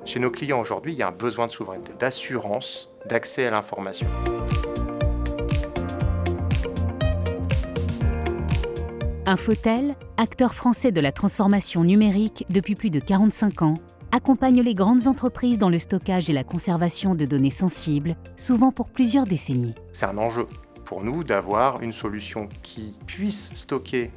Chez nos clients aujourd'hui, il y a un besoin de souveraineté, d'assurance, d'accès à l'information. Infotel, acteur français de la transformation numérique depuis plus de 45 ans, accompagne les grandes entreprises dans le stockage et la conservation de données sensibles, souvent pour plusieurs décennies. C'est un enjeu pour nous d'avoir une solution qui puisse stocker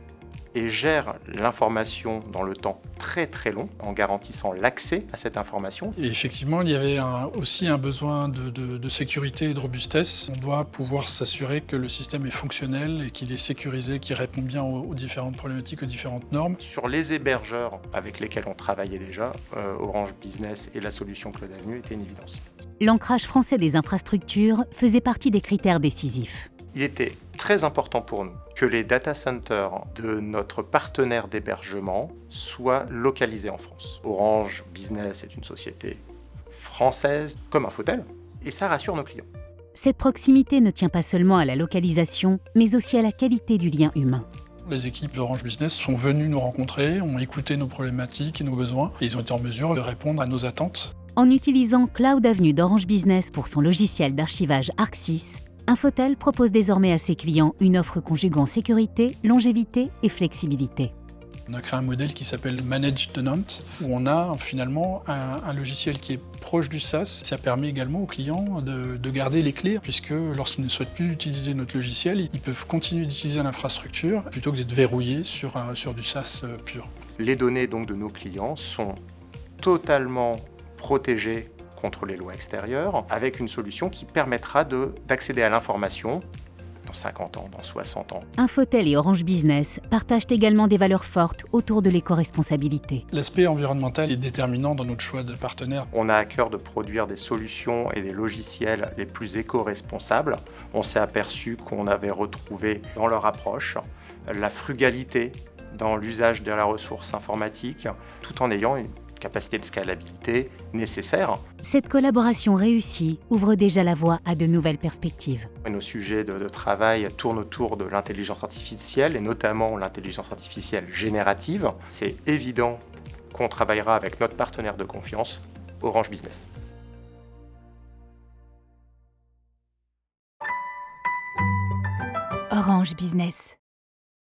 et gère l'information dans le temps très très long en garantissant l'accès à cette information. Et effectivement, il y avait aussi un besoin de sécurité et de robustesse. On doit pouvoir s'assurer que le système est fonctionnel et qu'il est sécurisé, qu'il répond bien aux différentes problématiques, aux différentes normes. Sur les hébergeurs avec lesquels on travaillait déjà, Orange Business et la solution Cloud Avenue étaient une évidence. L'ancrage français des infrastructures faisait partie des critères décisifs. Il était très important pour nous que les data centers de notre partenaire d'hébergement soient localisés en France. Orange Business est une société française comme Infotel et ça rassure nos clients. Cette proximité ne tient pas seulement à la localisation, mais aussi à la qualité du lien humain. Les équipes d'Orange Business sont venues nous rencontrer, ont écouté nos problématiques et nos besoins, et ils ont été en mesure de répondre à nos attentes. En utilisant Cloud Avenue d'Orange Business pour son logiciel d'archivage ArcSys, Infotel propose désormais à ses clients une offre conjuguant sécurité, longévité et flexibilité. On a créé un modèle qui s'appelle Managed Tenant, où on a finalement un logiciel qui est proche du SaaS. Ça permet également aux clients de garder les clés, puisque lorsqu'ils ne souhaitent plus utiliser notre logiciel, ils peuvent continuer d'utiliser l'infrastructure plutôt que d'être verrouillés sur du SaaS pur. Les données donc de nos clients sont totalement protégées contre les lois extérieures, avec une solution qui permettra d'accéder à l'information dans 50 ans, dans 60 ans. Infotel et Orange Business partagent également des valeurs fortes autour de l'éco-responsabilité. L'aspect environnemental est déterminant dans notre choix de partenaire. On a à cœur de produire des solutions et des logiciels les plus éco-responsables. On s'est aperçu qu'on avait retrouvé dans leur approche la frugalité dans l'usage de la ressource informatique, tout en ayant une capacité de scalabilité nécessaire. Cette collaboration réussie ouvre déjà la voie à de nouvelles perspectives. Et nos sujets de travail tournent autour de l'intelligence artificielle et notamment l'intelligence artificielle générative. C'est évident qu'on travaillera avec notre partenaire de confiance, Orange Business. Orange Business.